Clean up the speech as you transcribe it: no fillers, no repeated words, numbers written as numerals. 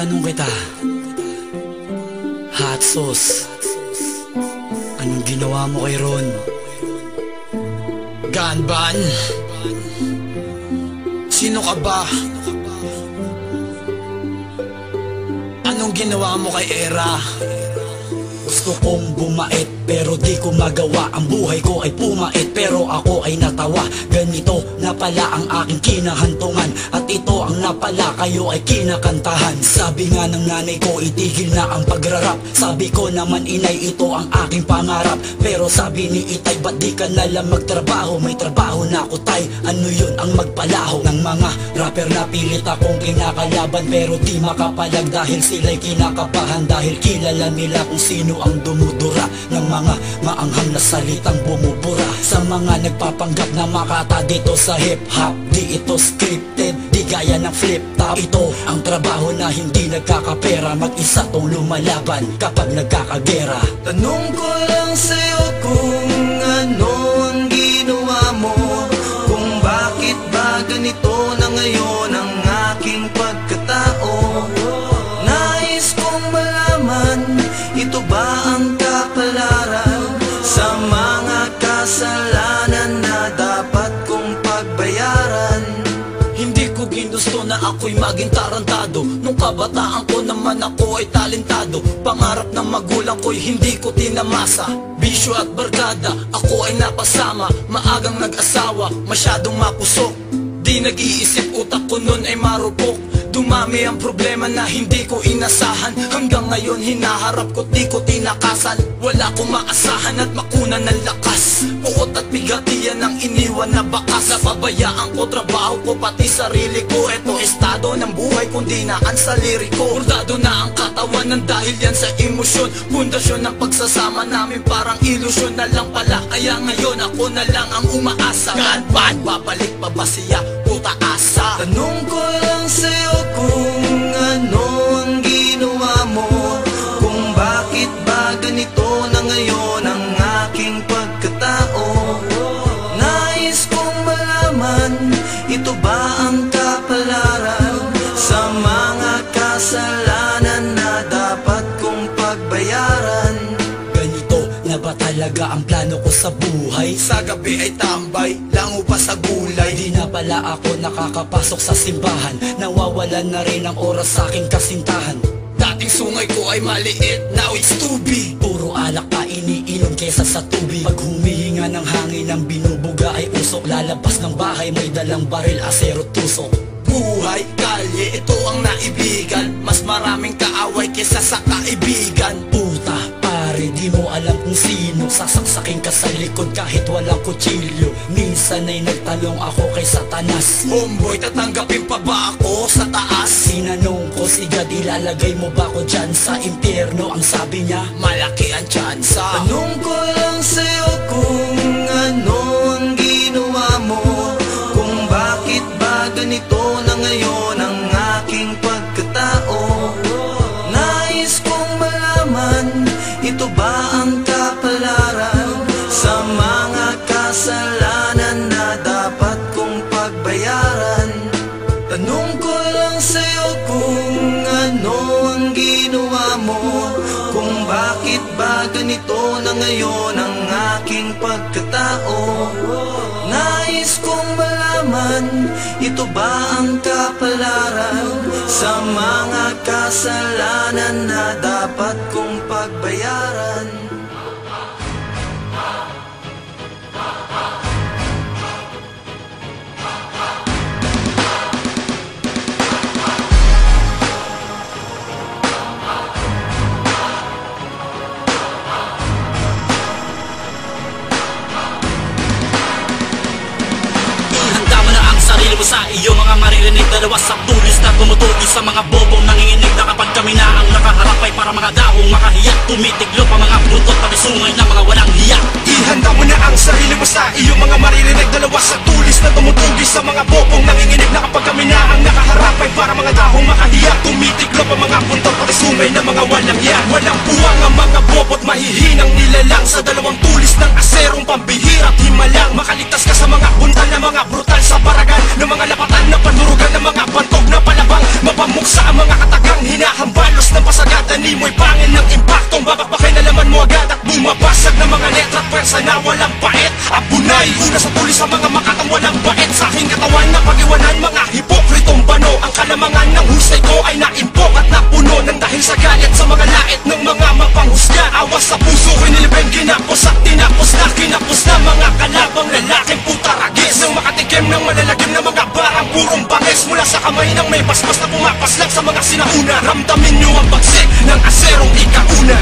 Tatanong kita, hot sauce, anong ginawa mo kay Ron? Ganban? Sino ka ba? Anong ginawa mo kay Era? Gusto kong bumait pero di ko magawa. Ang buhay ko ay pumait pero ako ay natawa. Ganito na pala ang aking kinahantungan, at ito ang napala kayo ay kinakantahan. Sabi nga ng nanay ko itigil na ang pagrarap. Sabi ko naman inay ito ang aking pangarap. Pero sabi ni itay ba't di ka nalang magtrabaho? May trabaho na ako tay, ano yun ang magpalaho ng mga rapper na pilit akong kinakalaban pero di makapalag dahil sila'y kinakabahan. Dahil kilala nila kung sino ang dumudura ng mga maanghang na salitang bumubura. Sa mga nagpapanggap na makata dito sa hip-hop, di ito scripted, di gaya ng flip top. Ito ang trabaho na hindi nagkakapera, mag-isa tong lumalaban kapag nagkakagera. Tanong ko lang sa'yo kung ano ang ginawa mo, kung bakit ba ganito na ngayon ang aking pagkatao. Nais kong malaman, ito ba ang kapalaran sa mga kasalanan na dapat kong pagbayaran? Hindi ko ginusto na ako'y maging tarantado. Nung kabataan ko naman ako ay talentado. Pangarap ng magulang ko'y hindi ko tinamasa. Bisyo at barkada, ako ay napasama. Maagang nag-asawa, masyadong mapusok. Di nag-iisip, utak ko nun ay marupok. Dumami ang problema na hindi ko inasahan. Hanggang ngayon hinaharap ko, di ko tinakasan. Wala kong maasahan at makunan ng lakas. Puot at bigat yan ang iniwan na bakas. Napabayaan ko trabaho ko, pati sarili ko. Ito estado ng buhay kundi naan sa liriko. Bordado na ang katawan ng dahil yan sa emosyon. Pundasyon ng pagsasama namin parang ilusyon na lang pala. Kaya ngayon ako na lang ang umaasa. Ganban, babalik pa ba siya? Puta asa. Tanong ko lang sa'yo kung ano ang ginawa mo, kung bakit ba ganito na ngayon ang aking pagkatao. Nais kong malaman, ito ba ang kapalaran sa mga kasalanan na dapat kong pagbayaran? Ganito na ba talaga ang plano ko sa buhay? Sa gabi ay tambay, lango pa sa gulay. Di na pala ako nakakapasok sa simbahan, nawawalan na rin ang oras sa aking kasintahan. Dating sungay ko ay maliit, now it's tubig. Puro alak pa iniinom kesa sa tubig. Pag humihinga ng hangin ang binubuga ay usok. Lalabas ng bahay may dalang baril, asero, tusok. Buhay, kalye, ito ang naibigan. Mas maraming kaaway kesa sa kaibigan. Puta, pare, di mo alam kung sino sasaksakin ka sa likod kahit walang kutsilyo. Minsan ay nagtanong ako kay Satanas, homeboy, tatanggapin pa ba ako sa taas? Sinanong ko si God, ilalagay mo ba ko dyan sa impyerno? Ang sabi niya, malaki ang tsansa. Tanong ko lang sa'yo kung ano ang ginawa mo, kung bakit ba ganito na ngayon ang aking pagkatao. Nais kong malaman, ito ba ang kapalaran sa mga kasalanan na dapat kong pagbayaran? Tanong ko lang sa'yo kung ano ang ginawa mo, kung bakit ba ganito na ngayon ang aking pagkatao. Nais kong malaman, ito ba ang kapalaran sa mga kasalanan na dapat kong pagbayaran? Sarili mo sa iyo mga maririnig, dalawa sa tulis na tumutugi sa mga bobong nanginginig na kapag kami na ang nakaharap ay para mga dahong makahiyak. Tumitiglo pa mga buntot pati sungay na mga walang hiyak. Ihanda mo na ang sarili mo sa iyo mga maririnig, dalawa sa tulis na tumutugi sa mga bobong nanginginig na kapag kami na ang nakaharap ay para mga dahong makahiyak. Tumitiglo pa mga buntot pati sungay na mga walang hiyak. Walang puwang ang mga bobot, mahihinang nilalang sa dalawang tulis ng aserong pambihira't himalang. Makaligtas ka sa mga buntal na mga brutal sa baragan, ng mga lapatan na panurugan, ng mga bantog na palabang, mapamuksa ang mga katagang hinahabang. sa kamay ng may paspas na pumapaslang sa mga sinauna. Ramdamin nyo ang bagsik ng aserong ikauna.